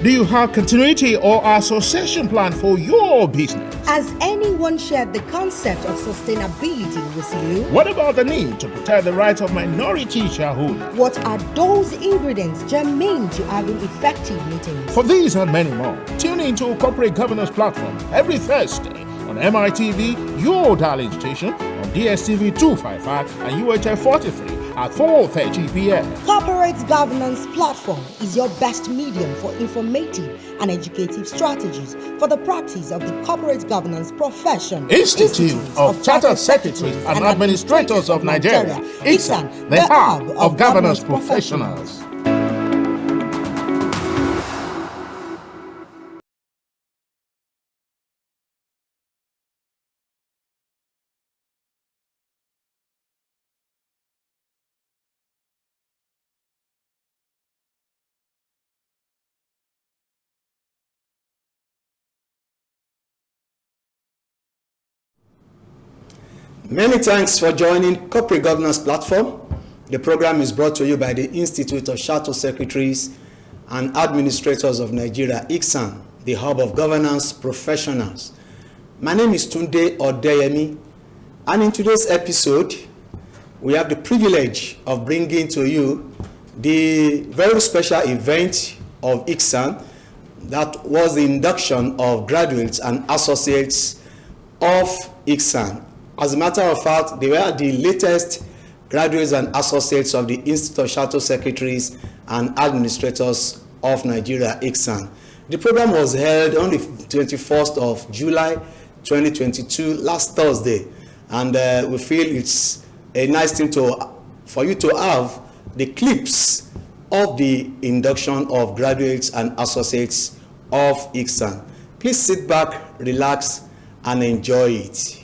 Do you have continuity or association plan for your business? Has anyone shared the concept of sustainability with you? What about the need to protect the rights of minority shareholders? What are those ingredients germane to having effective meetings? For these and many more, tune into Corporate Governance Platform every Thursday on MITV, your darling station, on DSTV 255 and UHF 43 at 4:30 p.m. Corporate Governance Platform is your best medium for informative and educative strategies for the practice of the corporate governance profession. Institute of Chartered Secretaries and Administrators of Nigeria, ICSAN, the hub of governance professionals. Many thanks for joining Corporate Governance Platform. The program is brought to you by the Institute of Chartered Secretaries and Administrators of Nigeria, ICSAN, the hub of governance professionals. My name is Tunde Odeyemi, and in today's episode, we have the privilege of bringing to you the very special event of ICSAN that was the induction of graduates and associates of ICSAN. As a matter of fact, they were the latest graduates and associates of the Institute of Chartered Secretaries and Administrators of Nigeria, ICSAN. The program was held on the 21st of July 2022, last Thursday, and we feel it's a nice thing for you to have the clips of the induction of graduates and associates of ICSAN. Please sit back, relax, and enjoy it.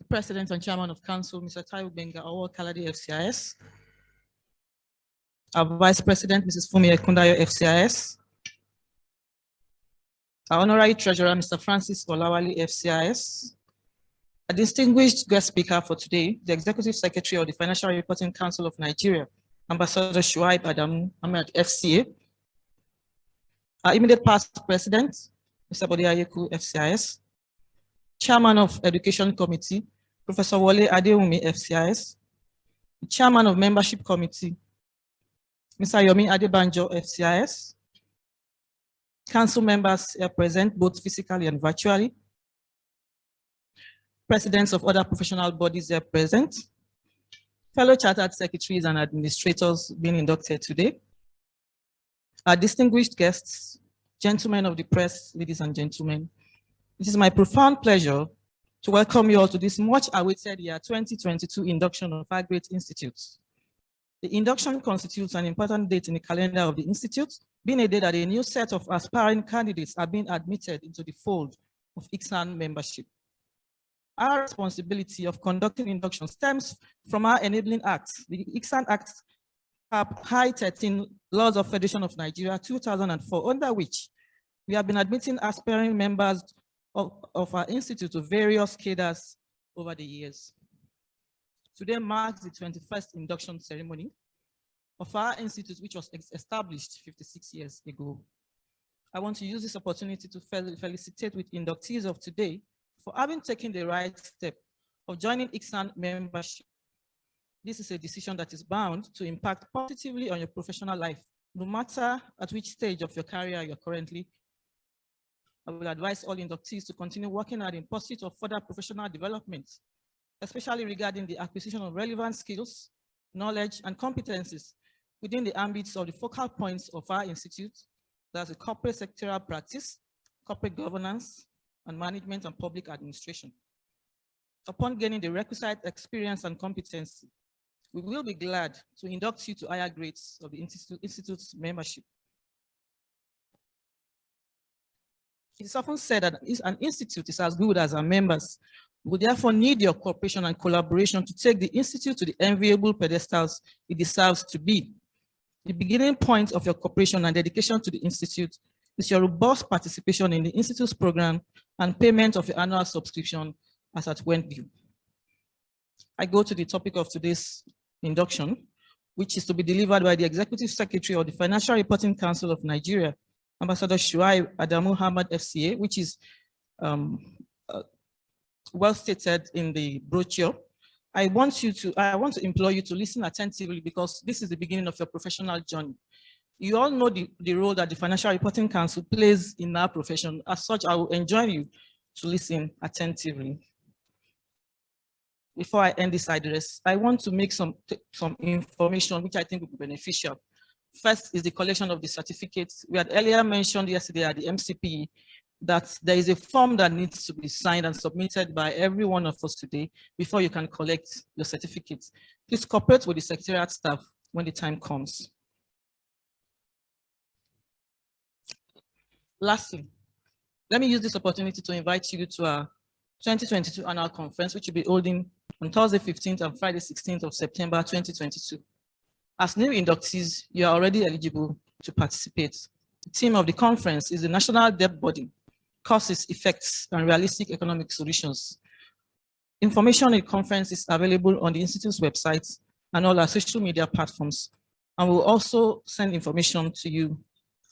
President and Chairman of Council, Mr. Taiwo Benga, Owo Kalade FCIS. Our Vice President, Mrs. Fumi Ekundayo FCIS. Our Honorary Treasurer, Mr. Francis Olawale FCIS. A distinguished guest speaker for today, the Executive Secretary of the Financial Reporting Council of Nigeria, Ambassador Shuaib Adamu Ahmed FCA. Our immediate past President, Mr. Bode Ayeku FCIS. Chairman of Education Committee, Professor Wole Adewumi FCIS, Chairman of Membership Committee, Mr. Yomi Adebanjo FCIS, Council members are present both physically and virtually, Presidents of other professional bodies are present, fellow Chartered Secretaries and Administrators being inducted today, our distinguished guests, gentlemen of the press, ladies and gentlemen. It is my profound pleasure to welcome you all to this much awaited year 2022 induction of our great institutes. The induction constitutes an important date in the calendar of the institute, being a day that a new set of aspiring candidates are being admitted into the fold of ICSAN membership. Our responsibility of conducting induction stems from our enabling acts, the ICSAN Act, High 13 Laws of Federation of Nigeria 2004, under which we have been admitting aspiring members of our institute to various cadres over the years. Today marks the 21st induction ceremony of our institute, which was established 56 years ago. I want to use this opportunity to felicitate with inductees of today for having taken the right step of joining ICSAN membership. This is a decision that is bound to impact positively on your professional life, no matter at which stage of your career you're currently. I will advise all inductees to continue working hard in pursuit of further professional development, especially regarding the acquisition of relevant skills, knowledge, and competencies within the ambits of the focal points of our institute, that's the corporate sectorial practice, corporate governance, and management and public administration. Upon gaining the requisite experience and competency, we will be glad to induct you to higher grades of the institute's membership. It is often said that an institute is as good as our members. We therefore need your cooperation and collaboration to take the institute to the enviable pedestals it deserves to be. The beginning point of your cooperation and dedication to the institute is your robust participation in the institute's program and payment of your annual subscription as at when due. I go to the topic of today's induction. which is to be delivered by the Executive Secretary of the Financial Reporting Council of Nigeria, Ambassador Shuaib Adamu Hamad FCA, which is well stated in the brochure. I want to implore you to listen attentively, because this is the beginning of your professional journey. You all know the role that the Financial Reporting Council plays in our profession. As such, I will enjoin you to listen attentively. Before I end this address, I want to make some information which I think will be beneficial. First is the collection of the certificates. We had earlier mentioned yesterday at the MCP that there is a form that needs to be signed and submitted by every one of us today before you can collect your certificates. Please cooperate with the Secretariat staff when the time comes. Lastly, let me use this opportunity to invite you to our 2022 annual conference, which will be holding on Thursday 15th and Friday 16th of September 2022. As new inductees, you are already eligible to participate. The theme of the conference is the National Debt Burden, Causes, Effects, and Realistic Economic Solutions. Information on the conference is available on the Institute's website and all our social media platforms, and we'll also send information to you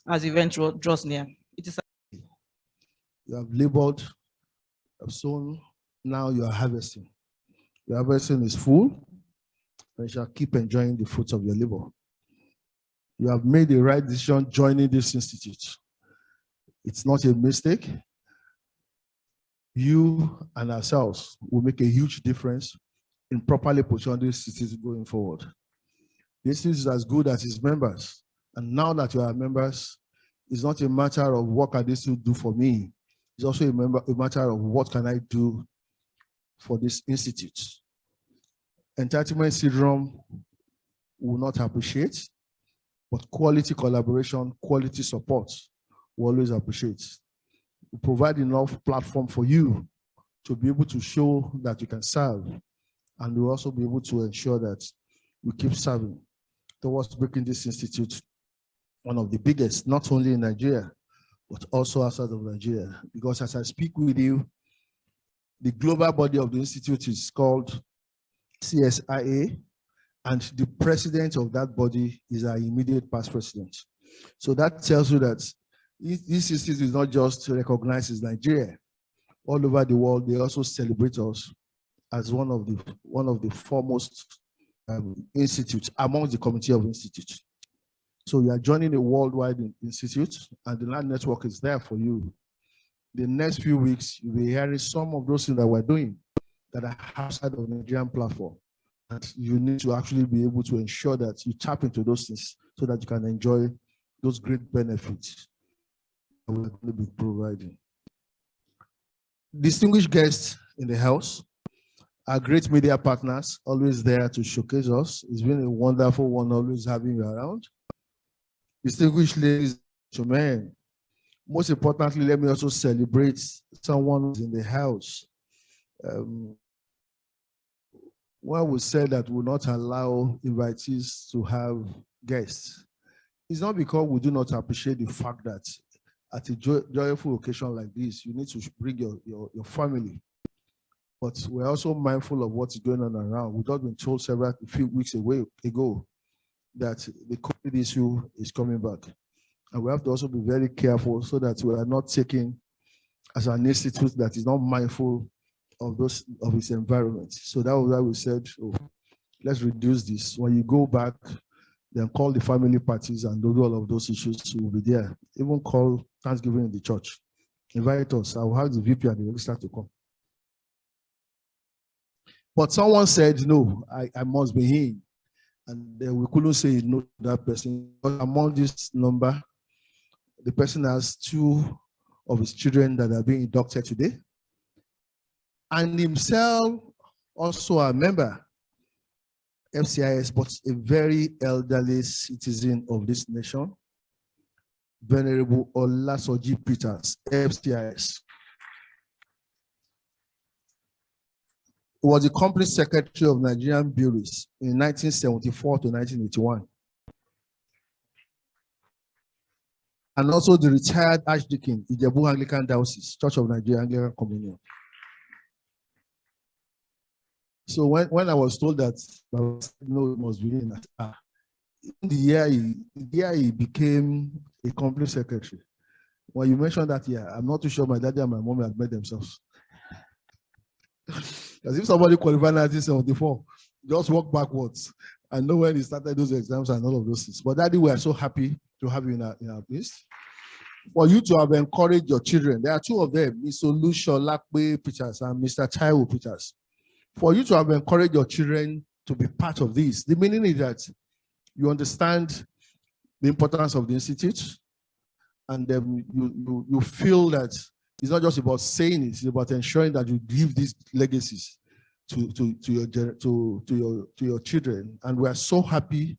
as the event draws near. It is you have labored, you have sown, now you are harvesting. Your harvesting is full, and you shall keep enjoying the fruits of your labor. You have made the right decision joining this institute. It's not a mistake. You and ourselves will make a huge difference in properly positioning this institute going forward. This is as good as its members. And now that you are members, it's not a matter of what can this do for me. It's also a matter of what can I do for this institute. Entitlement syndrome will not appreciate, but quality collaboration, quality support will always appreciate. We provide enough platform for you to be able to show that you can serve, and we'll also be able to ensure that we keep serving towards making this institute one of the biggest, not only in Nigeria, but also outside of Nigeria. Because as I speak with you, the global body of the institute is called CSIA, and the president of that body is our immediate past president. So that tells you that this institute is not just recognized as Nigeria. All over the world, they also celebrate us as one of the foremost institutes among the community of institutes. So you are joining a worldwide institute, and the land network is there for you. The next few weeks, you'll be hearing some of those things that we're doing that are outside of the Nigerian platform. And you need to actually be able to ensure that you tap into those things so that you can enjoy those great benefits that we're going to be providing. Distinguished guests in the house, our great media partners, always there to showcase us. It's been a wonderful one always having you around. Distinguished ladies and gentlemen, most importantly, let me also celebrate someone who's in the house. When we said that we will not allow invitees to have guests, it's not because we do not appreciate the fact that at a joyful occasion like this, you need to bring your family. But we're also mindful of what's going on around. We've just been told a few weeks ago that the COVID issue is coming back. And we have to also be very careful so that we are not taken as an institute that is not mindful of its environment. So that was why we said, oh, let's reduce this. When you go back, then call the family parties and do all of those issues will be there. Even call Thanksgiving in the church. Invite us. I will have the VP and the registrar to come. But someone said, no, I must be in. And then we couldn't say no to that person. But among this number, the person has 2 of his children that are being inducted today. And himself also a member, FCIS, but a very elderly citizen of this nation, Venerable Olasoji Peters, FCIS. He was the company secretary of Nigerian Breweries in 1974 to 1981. And also the retired Archdeacon, Ijebu Anglican Diocese, Church of Nigeria Anglican Communion. So when I was told that, no, it must be in, the year he became a company secretary, when you mentioned that, yeah, I'm not too sure my daddy and my mom had met themselves. As if somebody qualified in 1974, just walk backwards and know when he started those exams and all of those things. But daddy, we are so happy to have you in our midst. For you to have encouraged your children, there are two of them, Mr. Lucio Lakwe Peters and Mr. Taiwo Peters. For you to have encouraged your children to be part of this, the meaning is that you understand the importance of the institute, and you feel that it's not just about saying it, it's about ensuring that you give these legacies to your children. And we are so happy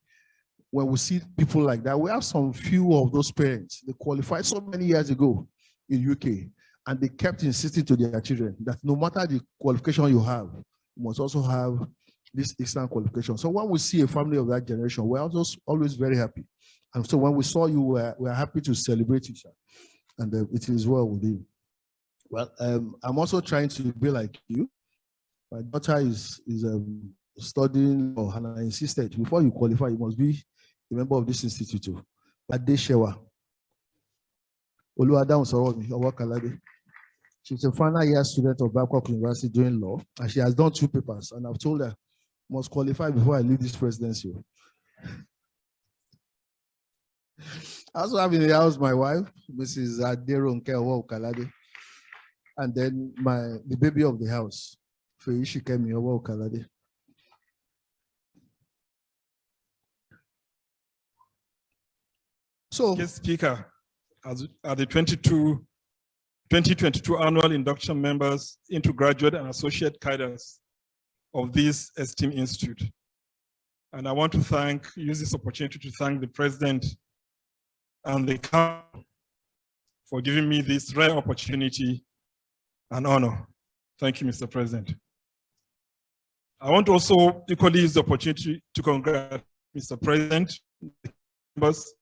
when we see people like that. We have some few of those parents, they qualified so many years ago in UK, and they kept insisting to their children that no matter the qualification you have, you must also have this external qualification. So when we see a family of that generation, we're also always very happy. And so when we saw you, we're happy to celebrate you, and it is well with you. Well, I'm also trying to be like you. My daughter is studying, and I insisted, before you qualify, you must be a member of this institute. Adeshewa. Oluwadam Soromi, Owakalade. She's a final year student of Babcock University doing law, and she has done 2 papers. And I've told her, must qualify before I leave this presidency. I also have in the house my wife, Mrs. Aderonke Owakalade, and then the baby of the house, Feishikemi Owakalade. So, Guest speaker, at the 2022 annual induction members into graduate and associate cadres of this esteemed institute. And I want to use this opportunity to thank the president and the council for giving me this rare opportunity and honor. Thank you, Mr. President. I want to also equally use the opportunity to congratulate Mr. President, the members,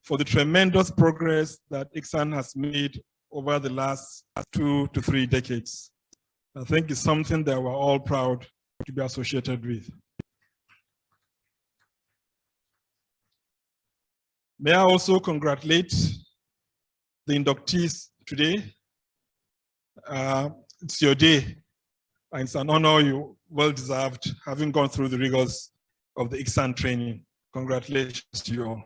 for the tremendous progress that ICSAN has made over the last 2 to 3 decades. I think it's something that we're all proud to be associated with. May I also congratulate the inductees today. It's your day, and it's an honor you well deserved, having gone through the rigors of the ICSAN training. Congratulations to you all.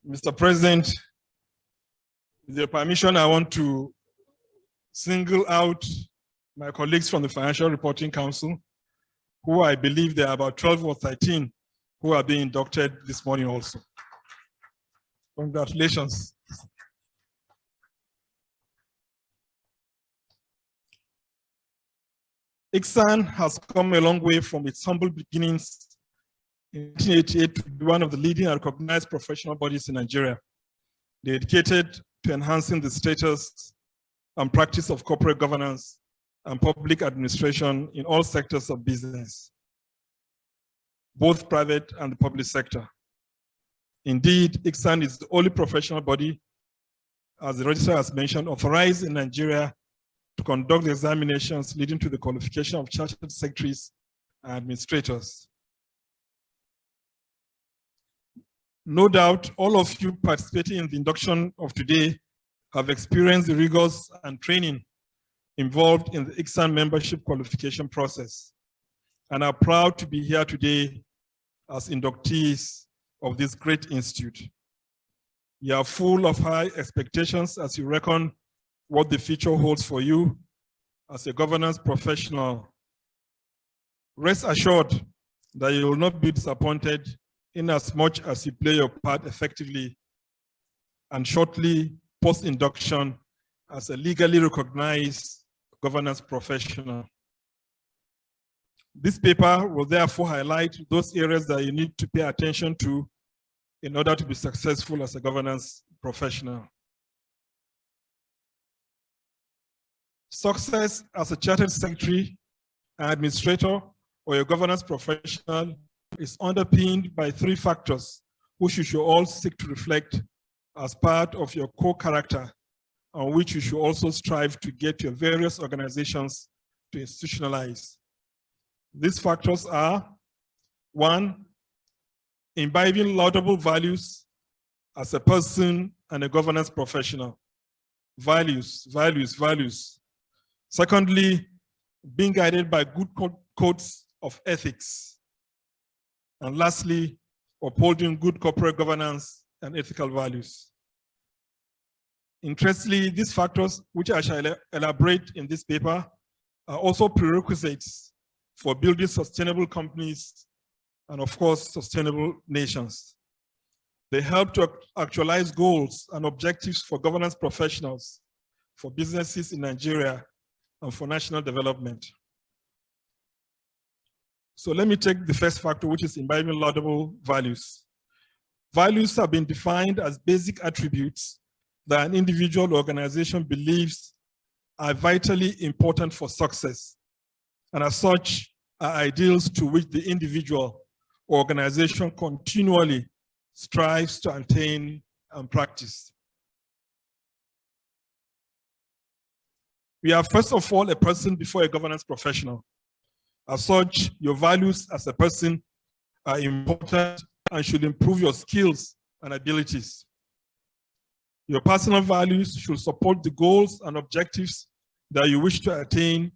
Mr. President, with your permission, I want to single out my colleagues from the Financial Reporting Council, who I believe there are about 12 or 13 who are being inducted this morning also. Congratulations. ICSAN has come a long way from its humble beginnings in 1988 to be one of the leading and recognized professional bodies in Nigeria, dedicated to enhancing the status and practice of corporate governance and public administration in all sectors of business, both private and the public sector. Indeed, ICSAN is the only professional body, as the registrar has mentioned, authorized in Nigeria to conduct the examinations leading to the qualification of chartered secretaries and administrators. No doubt, all of you participating in the induction of today have experienced the rigors and training involved in the ICSAN membership qualification process, and are proud to be here today as inductees of this great institute. You are full of high expectations as you reckon what the future holds for you as a governance professional. Rest assured that you will not be disappointed in as much as you play your part effectively and shortly post-induction as a legally recognized governance professional. This paper will therefore highlight those areas that you need to pay attention to in order to be successful as a governance professional. Success as a chartered secretary, an administrator, or a governance professional is underpinned by 3 factors, which you should all seek to reflect as part of your core character, and which you should also strive to get your various organizations to institutionalize. These factors are One, imbibing laudable values as a person and a governance professional. Values, values, values. Secondly, being guided by good codes of ethics. And lastly, upholding good corporate governance and ethical values. Interestingly, these factors, which I shall elaborate in this paper, are also prerequisites for building sustainable companies and, of course, sustainable nations. They help to actualize goals and objectives for governance professionals, for businesses in Nigeria, and for national development. So let me take the first factor, which is imbibing laudable values. Values have been defined as basic attributes that an individual or organization believes are vitally important for success, and as such are ideals to which the individual or organization continually strives to attain and practice. We are first of all a person before a governance professional. As such, your values as a person are important and should improve your skills and abilities. Your personal values should support the goals and objectives that you wish to attain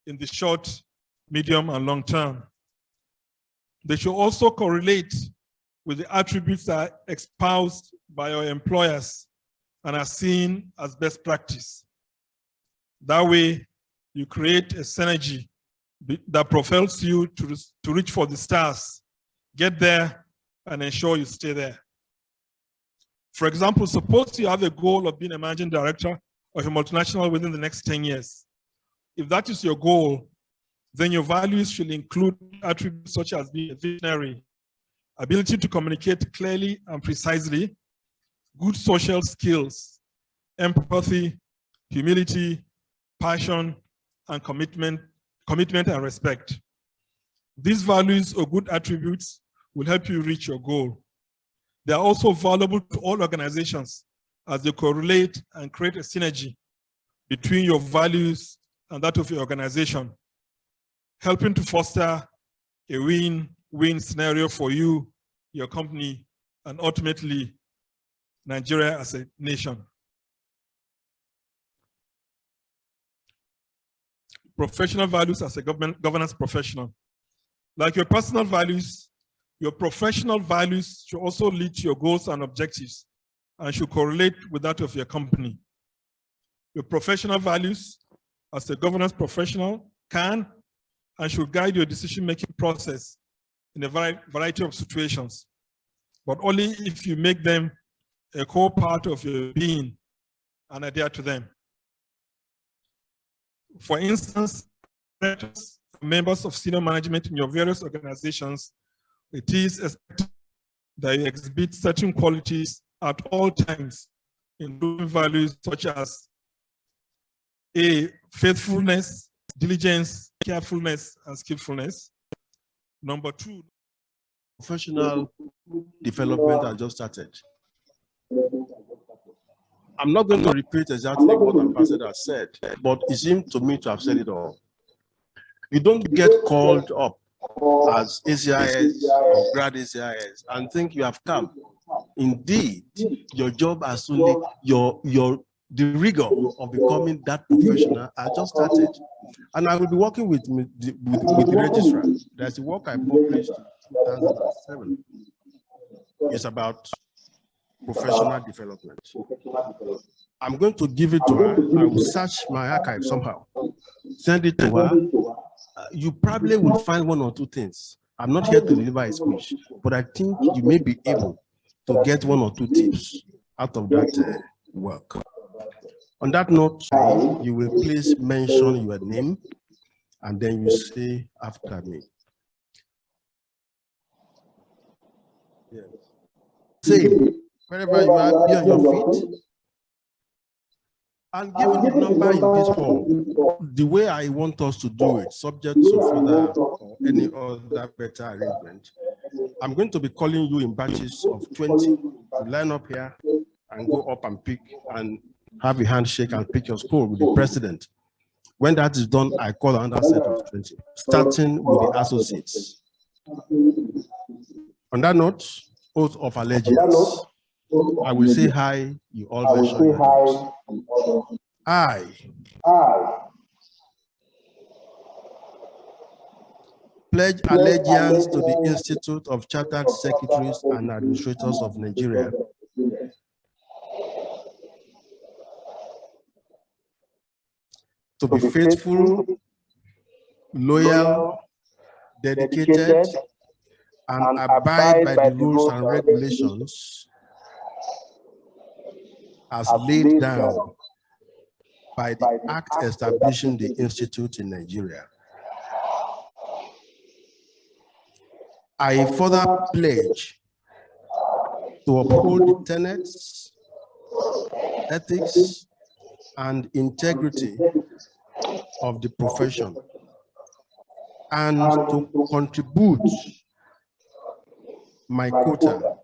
in the short, medium, and long term. They should also correlate with the attributes that are espoused by your employers and are seen as best practice. That way, you create a synergy that propels you to reach for the stars, get there, and ensure you stay there. For example, suppose you have a goal of being a managing director of a multinational within the next 10 years. If that is your goal, then your values should include attributes such as being a visionary, ability to communicate clearly and precisely, good social skills, empathy, humility, passion, and commitment and respect. These values or good attributes will help you reach your goal. They are also valuable to all organizations as they correlate and create a synergy between your values and that of your organization, helping to foster a win-win scenario for you, your company, and ultimately Nigeria as a nation. Professional values as a governance professional. Like your personal values, your professional values should also lead to your goals and objectives and should correlate with that of your company. Your professional values as a governance professional can and should guide your decision-making process in a variety of situations, but only if you make them a core part of your being and adhere to them. For instance, members of senior management in your various organizations, it is expected that you exhibit certain qualities at all times, including values such as faithfulness, diligence, carefulness, and skillfulness. Number two, professional development I just started. I'm not going to repeat exactly what Ambassador has said, but it seemed to me to have said it all. You don't get called up as ACIS or grad ACIS and think you have come. Indeed, your job has only the rigor of becoming that professional I just started. And I will be working with the registrar. There's a work I published in 2007. It's about professional development. I'm going to give it to her. I will search my archive somehow, send it to her. You probably will find one or two things. I'm not here to deliver a speech, but I think you may be able to get one or two tips out of that work. On that note, you will please mention your name and then you say after me. Yes. Say, wherever you are, be on your feet. And given the number in this hall, the way I want us to do it, subject to further or any other better arrangement, I'm going to be calling you in batches of 20 to line up here and go up and pick and have a handshake and pick your score with the president. When that is done, I call another set of 20, starting with the associates. On that note, oath of allegiance. I will say hi, you all mention your names. I pledge allegiance to the Institute of Chartered Secretaries and Administrators of Nigeria, to be faithful, loyal, dedicated, and abide by the rules and regulations as laid down by the Act establishing the Institute in Nigeria. I further pledge to uphold the tenets, ethics, and integrity of the profession and to contribute my quota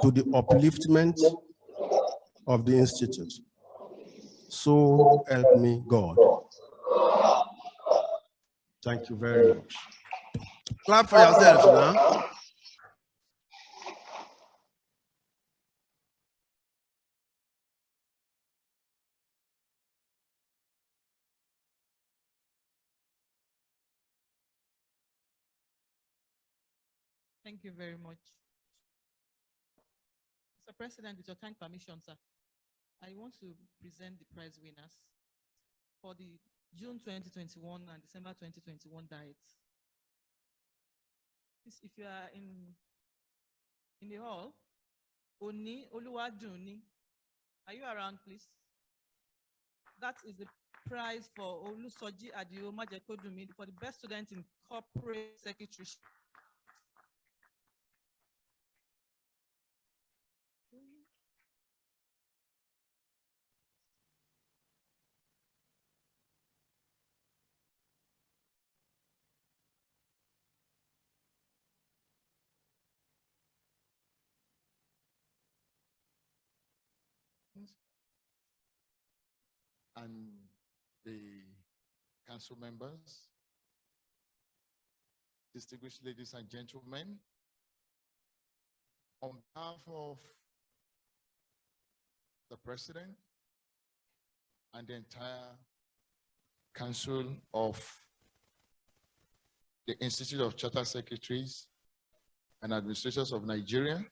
to the upliftment of the Institute. So help me God. Thank you very much. Clap for yourself now. Thank you very much. Mr. President, with your kind permission, sir, I want to present the prize winners for the June 2021 and December 2021 diets. Please, if you are in the hall, Oni Oluwaduni, are you around, please? That is the prize for Olusoji Adio Majekodumi for the best student in corporate secretary. And the council members, distinguished ladies and gentlemen, on behalf of the president and the entire council of the Institute of Chartered Secretaries and Administrators of Nigeria,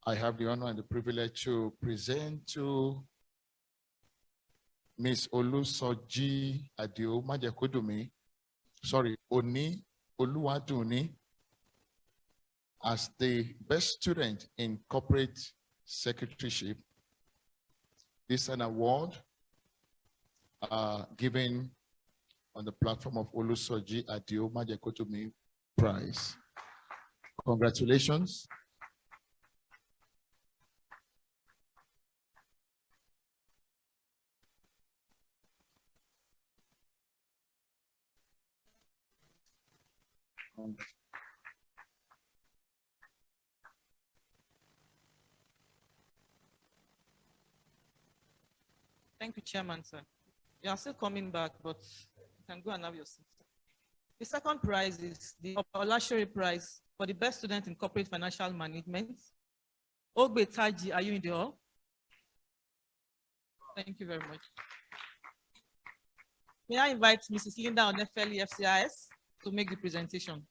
I have the honor and the privilege to present to Miss Olusoji Adio Majekodumi, Oni Oluwaduni, as the best student in corporate secretaryship. This is an award given on the platform of Olusoji Adio Majekodumi Prize. Congratulations. Thank you, Chairman, sir. You are still coming back, but you can go and have your seat. The second prize is the Olashore Prize for the best student in corporate financial management. Ogbe Taji, are you in the hall? Thank you very much. May I invite Mrs. Linda Onefeli, FCIS, to make the presentation.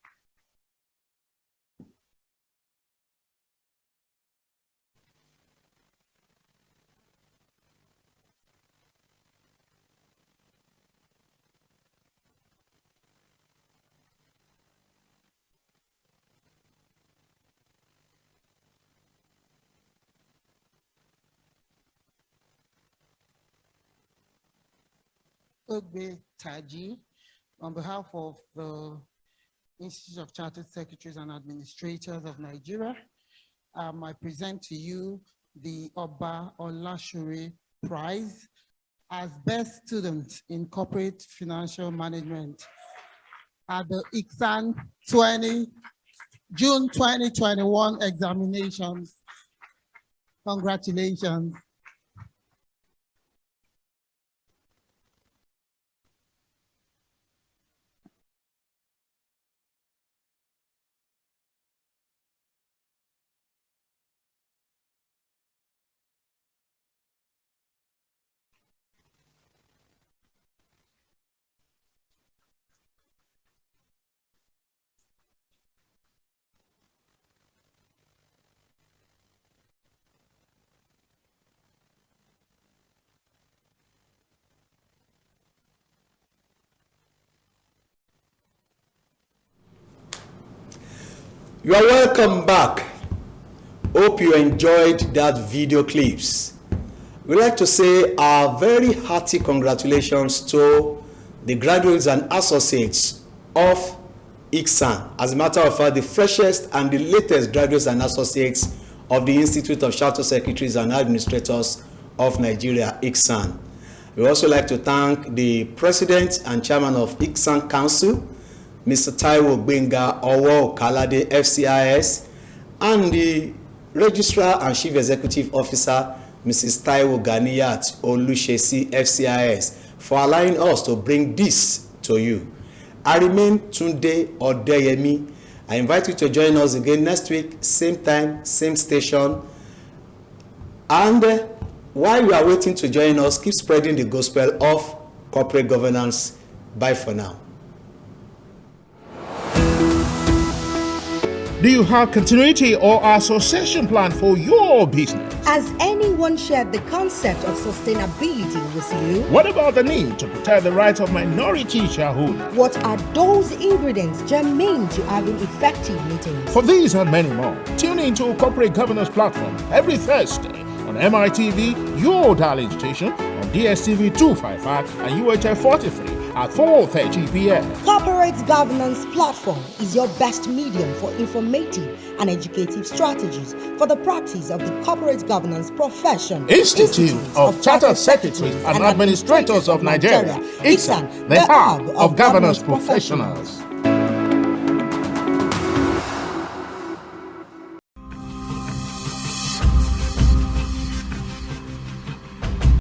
Ogbe Taji, on behalf of the Institute of Chartered Secretaries and Administrators of Nigeria, I present to you the Oba Olashore Prize as Best Student in Corporate Financial Management at the ICSAN June 2021 examinations. Congratulations. You are welcome back. Hope you enjoyed that video clips. We'd like to say a very hearty congratulations to the graduates and associates of ICSAN. As a matter of fact, the freshest and the latest graduates and associates of the Institute of Chartered Secretaries and Administrators of Nigeria, ICSAN. We also like to thank the President and Chairman of ICSAN Council, Mr. Taiwo Gbenga Owo Kalade, FCIS, and the Registrar and Chief Executive Officer, Mrs. Taiwo Ganiyat Olushesi, FCIS, for allowing us to bring this to you. I remain Tunde Odeyemi. I invite you to join us again next week, same time, same station. And while you are waiting to join us, keep spreading the gospel of corporate governance. Bye for now. Do you have continuity or association plan for your business? Has anyone shared the concept of sustainability with you? What about the need to protect the rights of minority shareholders? What are those ingredients germane to having effective meetings? For these and many more, tune into Corporate Governance Platform every Thursday on MITV, your darling station, on DSTV 255 and UHF 43 at 4:30 p.m. Corporate Governance Platform is your best medium for informative and educative strategies for the practice of the corporate governance profession. Institute of Chartered Secretaries and Administrators of Nigeria, ICSAN, the hub of governance professionals.